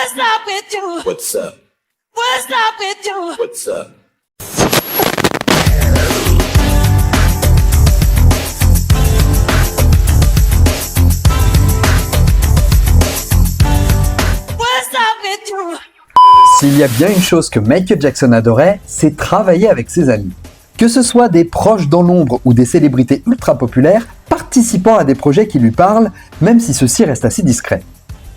What's up with you? What's up? What's up with you? What's up? What's up with you? S'il y a bien une chose que Michael Jackson adorait, c'est travailler avec ses amis. Que ce soit des proches dans l'ombre ou des célébrités ultra populaires, participant à des projets qui lui parlent, même si ceux-ci restent assez discrets.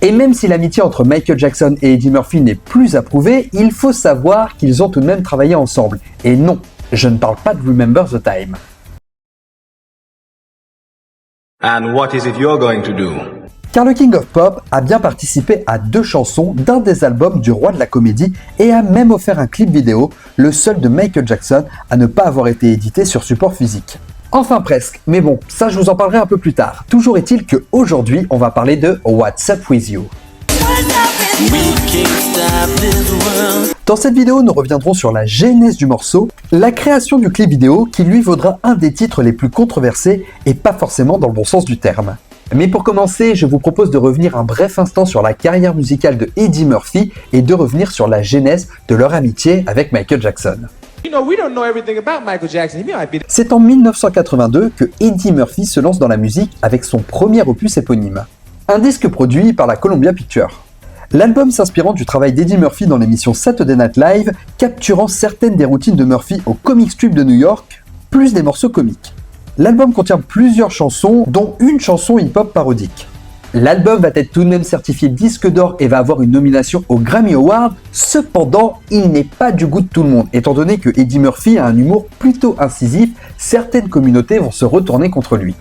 Et même si l'amitié entre Michael Jackson et Eddie Murphy n'est plus approuvée, il faut savoir qu'ils ont tout de même travaillé ensemble. Et non, je ne parle pas de Remember the Time. And what is it you're going to do? Car le King of Pop a bien participé à 2 chansons d'un des albums du roi de la comédie et a même offert un clip vidéo, le seul de Michael Jackson à ne pas avoir été édité sur support physique. Enfin presque, mais bon, ça je vous en parlerai un peu plus tard. Toujours est-il qu'aujourd'hui, on va parler de What's Up With You. Dans cette vidéo, nous reviendrons sur la genèse du morceau, la création du clip vidéo qui lui vaudra un des titres les plus controversés et pas forcément dans le bon sens du terme. Mais pour commencer, je vous propose de revenir un bref instant sur la carrière musicale de Eddie Murphy et de revenir sur la genèse de leur amitié avec Michael Jackson. C'est en 1982 que Eddie Murphy se lance dans la musique avec son premier opus éponyme. Un disque produit par la Columbia Pictures. L'album s'inspirant du travail d'Eddie Murphy dans l'émission Saturday Night Live, capturant certaines des routines de Murphy au Comic Strip de New York, plus des morceaux comiques. L'album contient plusieurs chansons, dont une chanson hip-hop parodique. L'album va être tout de même certifié disque d'or et va avoir une nomination aux Grammy Awards, cependant, il n'est pas du goût de tout le monde. Étant donné que Eddie Murphy a un humour plutôt incisif, certaines communautés vont se retourner contre lui.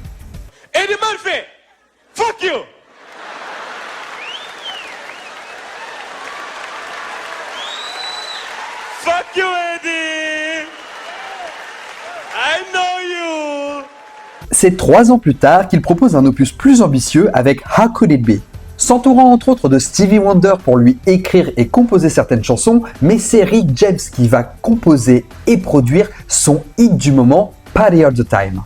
Eddie Murphy, fuck you! Fuck you, Eddie! I know you! C'est 3 ans plus tard qu'il propose un opus plus ambitieux avec How Could It Be. S'entourant entre autres de Stevie Wonder pour lui écrire et composer certaines chansons, mais c'est Rick James qui va composer et produire son hit du moment, Party All the Time.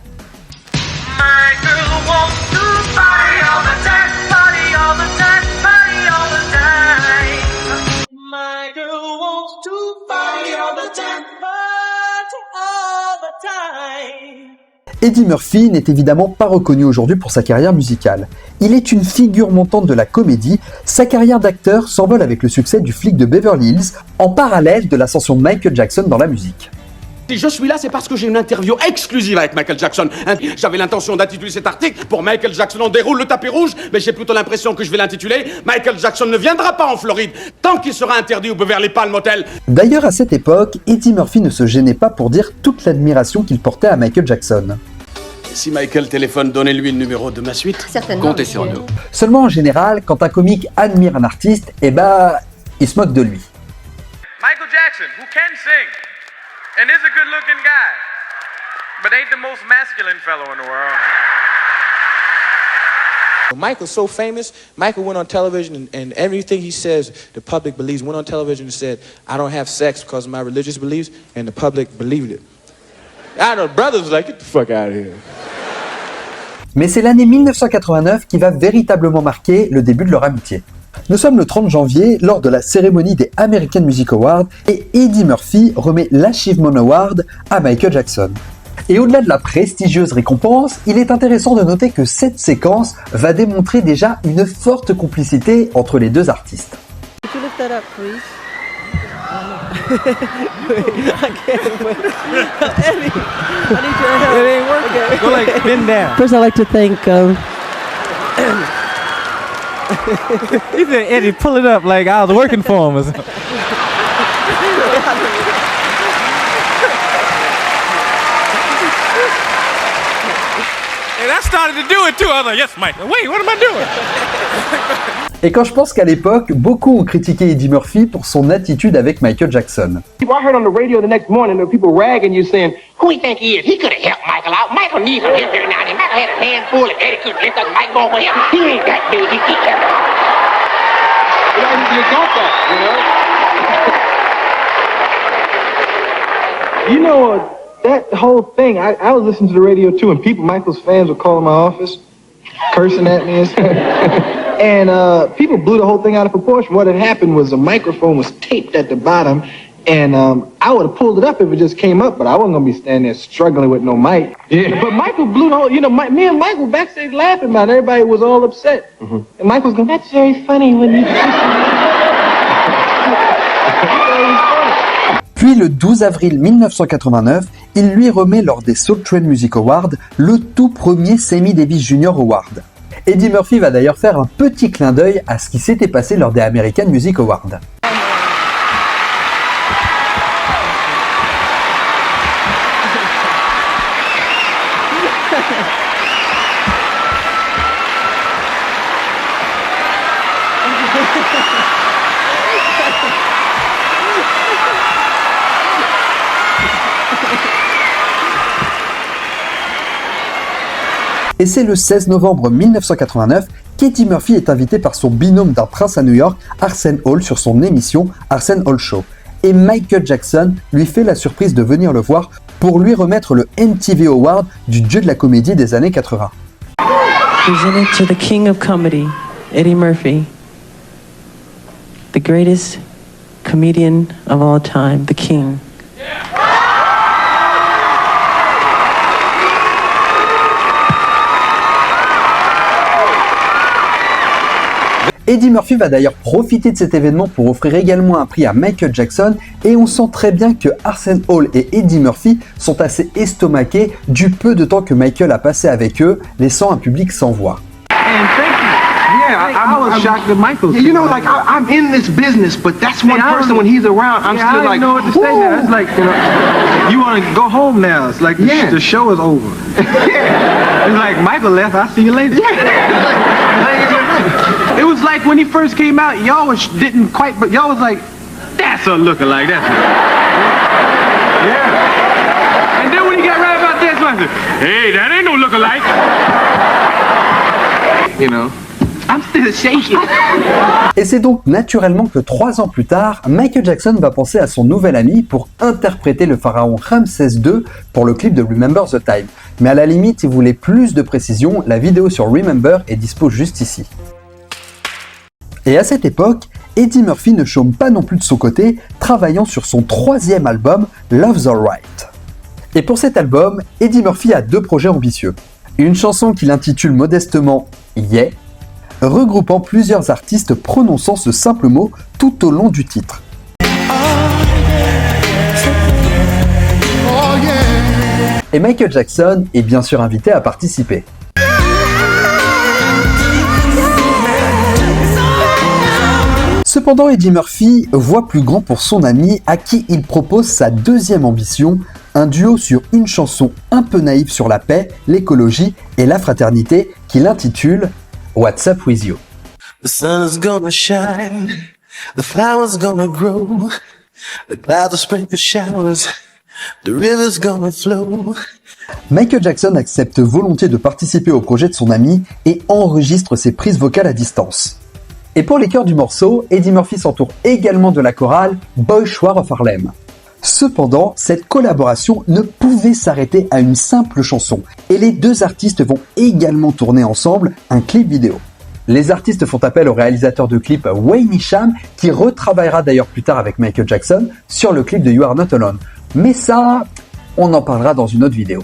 Eddie Murphy n'est évidemment pas reconnu aujourd'hui pour sa carrière musicale. Il est une figure montante de la comédie, sa carrière d'acteur s'envole avec le succès du flic de Beverly Hills, en parallèle de l'ascension de Michael Jackson dans la musique. Si je suis là, c'est parce que j'ai une interview exclusive avec Michael Jackson. J'avais l'intention d'intituler cet article pour Michael Jackson on déroule le tapis rouge, mais j'ai plutôt l'impression que je vais l'intituler Michael Jackson ne viendra pas en Floride tant qu'il sera interdit au Beverly Palm Hotel. D'ailleurs, à cette époque, Eddie Murphy ne se gênait pas pour dire toute l'admiration qu'il portait à Michael Jackson. Si Michael téléphone, donnez-lui le numéro de ma suite. Certainement. Comptez sur nous. Seulement en général, quand un comique admire un artiste, il se moque de lui. Michael Jackson, who can sing, and is a good-looking guy, but ain't the most masculine fellow in the world. Michael's so famous, Michael went on television and everything he says, the public believes. Went on television and said, I don't have sex because of my religious beliefs, and the public believed it. I know, brothers was like, get the fuck out of here. Mais c'est l'année 1989 qui va véritablement marquer le début de leur amitié. Nous sommes le 30 janvier lors de la cérémonie des American Music Awards et Eddie Murphy remet l'Achievement Award à Michael Jackson. Et au-delà de la prestigieuse récompense, il est intéressant de noter que cette séquence va démontrer déjà une forte complicité entre les deux artistes. Could you look that up, please? I can't wait. Eddie, I need your help. It ain't working. Okay. Go like bend down. First, I'd like to thank. He said, Eddie, pull it up like I was working for him or something. And I started to do it too. I was like, yes, Mike. Wait, what am I doing? Et quand je pense qu'à l'époque, beaucoup ont critiqué Eddie Murphy pour son attitude avec Michael Jackson. I heard on the radio the next morning there were people ragging you saying, who he think he is? He could have helped Michael out. Michael needs some help every now and then. Michael had a handful if Eddie couldn't lift up Mike going for him. He ain't that big. He keeps helping out. You got that, you know? That whole thing, I was listening to the radio too, and people, Michael's fans would call in my office, cursing at me and stuff. And people blew the whole thing out of proportion. What had happened was the microphone was taped at the bottom, and I would have pulled it up if it just came up, but I wasn't going to be standing there struggling with no mic. Yeah. But Michael blew the whole, me and Michael backstage laughing about it. Everybody was all upset. Mm-hmm. And Michael was going, that's very funny when you... Puis le 12 avril 1989, il lui remet lors des Soul Train Music Awards le tout premier Sammy Davis Jr. Award. Eddie Murphy va d'ailleurs faire un petit clin d'œil à ce qui s'était passé lors des American Music Awards. Et c'est le 16 novembre 1989 qu'Eddie Murphy est invité par son binôme d'un prince à New York, Arsen Hall, sur son émission Arsen Hall Show. Et Michael Jackson lui fait la surprise de venir le voir pour lui remettre le MTV Award du dieu de la comédie des années 80. Presented to the king of comedy, Eddie Murphy, the greatest comedian of all time, the king. Eddie Murphy va d'ailleurs profiter de cet événement pour offrir également un prix à Michael Jackson, et on sent très bien que Arsen Hall et Eddie Murphy sont assez estomaqués du peu de temps que Michael a passé avec eux, laissant un public sans voix. I was shocked that Michael. You know, like I'm in this business, but that's one person when he's around, I'm still like, I don't know what to say now. It's like, you want to go home now. It's like the show is over. It's like Michael left. I'll see you later. It was like when he first came out, y'all didn't quite, but y'all was like, that's a lookalike. That's yeah. And then when he got right about this, I said, hey, that ain't no lookalike. You know. Et c'est donc naturellement que 3 ans plus tard, Michael Jackson va penser à son nouvel ami pour interpréter le pharaon Ramsès II pour le clip de Remember the Time. Mais à la limite, si vous voulez plus de précision, la vidéo sur Remember est dispo juste ici. Et à cette époque, Eddie Murphy ne chôme pas non plus de son côté, travaillant sur son 3e album, Love's Alright. Et pour cet album, Eddie Murphy a 2 projets ambitieux. Une chanson qu'il intitule modestement Yeah, regroupant plusieurs artistes prononçant ce simple mot tout au long du titre. Et Michael Jackson est bien sûr invité à participer. Cependant, Eddie Murphy voit plus grand pour son ami à qui il propose sa 2e ambition, un duo sur une chanson un peu naïve sur la paix, l'écologie et la fraternité qu'il intitule What's Up With You. The sun is gonna shine, the flowers gonna grow, the clouds will sprinkle showers, the river's gonna flow. Michael Jackson accepte volontiers de participer au projet de son ami et enregistre ses prises vocales à distance. Et pour les chœurs du morceau, Eddie Murphy s'entoure également de la chorale Boy Choir of Harlem. Cependant, cette collaboration ne pouvait s'arrêter à une simple chanson, et les 2 artistes vont également tourner ensemble un clip vidéo. Les artistes font appel au réalisateur de clip Wayne Isham, qui retravaillera d'ailleurs plus tard avec Michael Jackson sur le clip de You Are Not Alone. Mais ça, on en parlera dans une autre vidéo.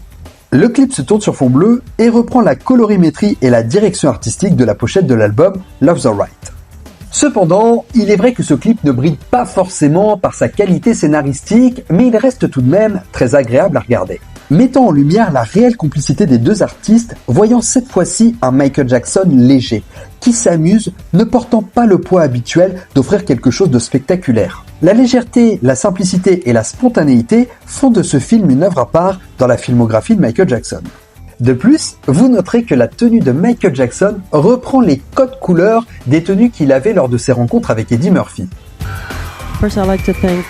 Le clip se tourne sur fond bleu et reprend la colorimétrie et la direction artistique de la pochette de l'album Love's Alright. Cependant, il est vrai que ce clip ne brille pas forcément par sa qualité scénaristique, mais il reste tout de même très agréable à regarder. Mettant en lumière la réelle complicité des 2 artistes, voyant cette fois-ci un Michael Jackson léger, qui s'amuse, ne portant pas le poids habituel d'offrir quelque chose de spectaculaire. La légèreté, la simplicité et la spontanéité font de ce film une œuvre à part dans la filmographie de Michael Jackson. De plus, vous noterez que la tenue de Michael Jackson reprend les codes couleurs des tenues qu'il avait lors de ses rencontres avec Eddie Murphy. First, I'd like to thank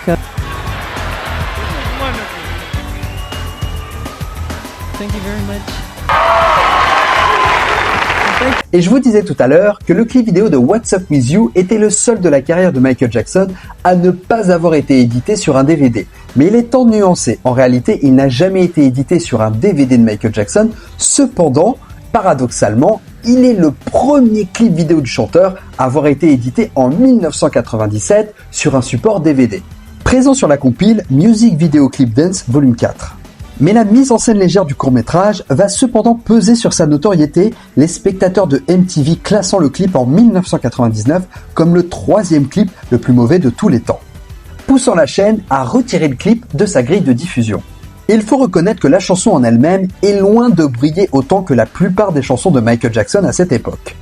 thank you very much. Et je vous disais tout à l'heure que le clip vidéo de What's Up With You était le seul de la carrière de Michael Jackson à ne pas avoir été édité sur un DVD. Mais il est temps de nuancer. En réalité, il n'a jamais été édité sur un DVD de Michael Jackson. Cependant, paradoxalement, il est le premier clip vidéo du chanteur à avoir été édité en 1997 sur un support DVD, présent sur la compile Music Video Clip Dance Volume 4. Mais la mise en scène légère du court-métrage va cependant peser sur sa notoriété, les spectateurs de MTV classant le clip en 1999 comme le 3e clip le plus mauvais de tous les temps, poussant la chaîne à retirer le clip de sa grille de diffusion. Il faut reconnaître que la chanson en elle-même est loin de briller autant que la plupart des chansons de Michael Jackson à cette époque.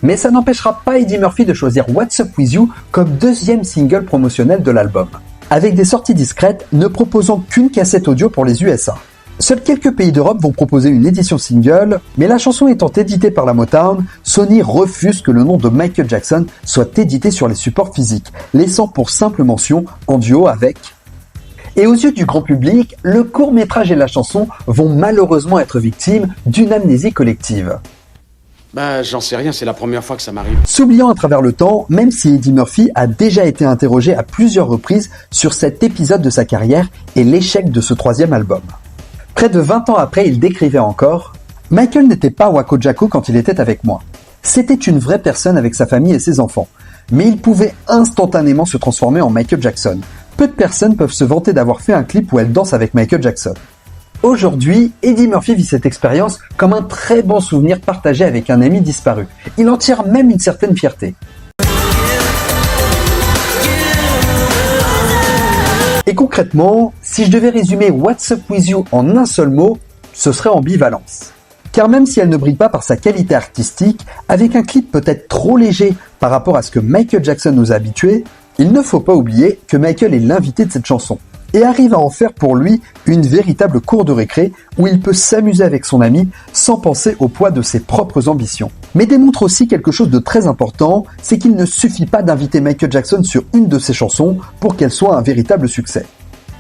Mais ça n'empêchera pas Eddie Murphy de choisir What's Up With You comme 2e single promotionnel de l'album, avec des sorties discrètes ne proposant qu'une cassette audio pour les USA. Seuls quelques pays d'Europe vont proposer une édition single, mais la chanson étant éditée par la Motown, Sony refuse que le nom de Michael Jackson soit édité sur les supports physiques, laissant pour simple mention en duo avec... Et aux yeux du grand public, le court-métrage et la chanson vont malheureusement être victimes d'une amnésie collective. Bah, j'en sais rien, c'est la première fois que ça m'arrive. S'oubliant à travers le temps, même si Eddie Murphy a déjà été interrogé à plusieurs reprises sur cet épisode de sa carrière et l'échec de ce 3e album. Près de 20 ans après, il décrivait encore « Michael n'était pas Wacko Jacko quand il était avec moi. C'était une vraie personne avec sa famille et ses enfants. Mais il pouvait instantanément se transformer en Michael Jackson. Peu de personnes peuvent se vanter d'avoir fait un clip où elle danse avec Michael Jackson. » Aujourd'hui, Eddie Murphy vit cette expérience comme un très bon souvenir partagé avec un ami disparu. Il en tire même une certaine fierté. Et concrètement, si je devais résumer What's Up With You en un seul mot, ce serait ambivalence. Car même si elle ne brille pas par sa qualité artistique, avec un clip peut-être trop léger par rapport à ce que Michael Jackson nous a habitués, il ne faut pas oublier que Michael est l'invité de cette chanson et arrive à en faire pour lui une véritable cour de récré où il peut s'amuser avec son ami sans penser au poids de ses propres ambitions. Mais démontre aussi quelque chose de très important, c'est qu'il ne suffit pas d'inviter Michael Jackson sur une de ses chansons pour qu'elle soit un véritable succès.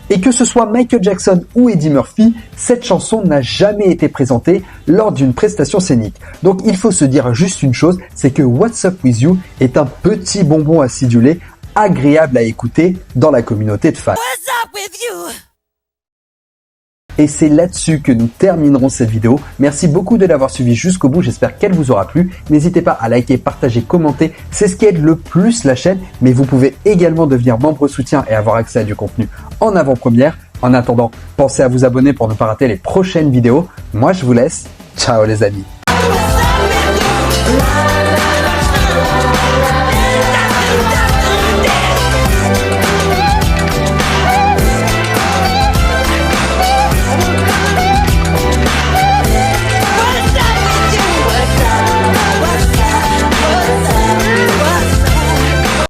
Et que ce soit Michael Jackson ou Eddie Murphy, cette chanson n'a jamais été présentée lors d'une prestation scénique. Donc il faut se dire juste une chose, c'est que What's Up With You est un petit bonbon acidulé agréable à écouter dans la communauté de fans. What's up with you? Et c'est là-dessus que nous terminerons cette vidéo. Merci beaucoup de l'avoir suivi jusqu'au bout, j'espère qu'elle vous aura plu. N'hésitez pas à liker, partager, commenter, c'est ce qui aide le plus la chaîne, mais vous pouvez également devenir membre soutien et avoir accès à du contenu en avant-première. En attendant, pensez à vous abonner pour ne pas rater les prochaines vidéos. Moi je vous laisse, ciao les amis. What's up with you?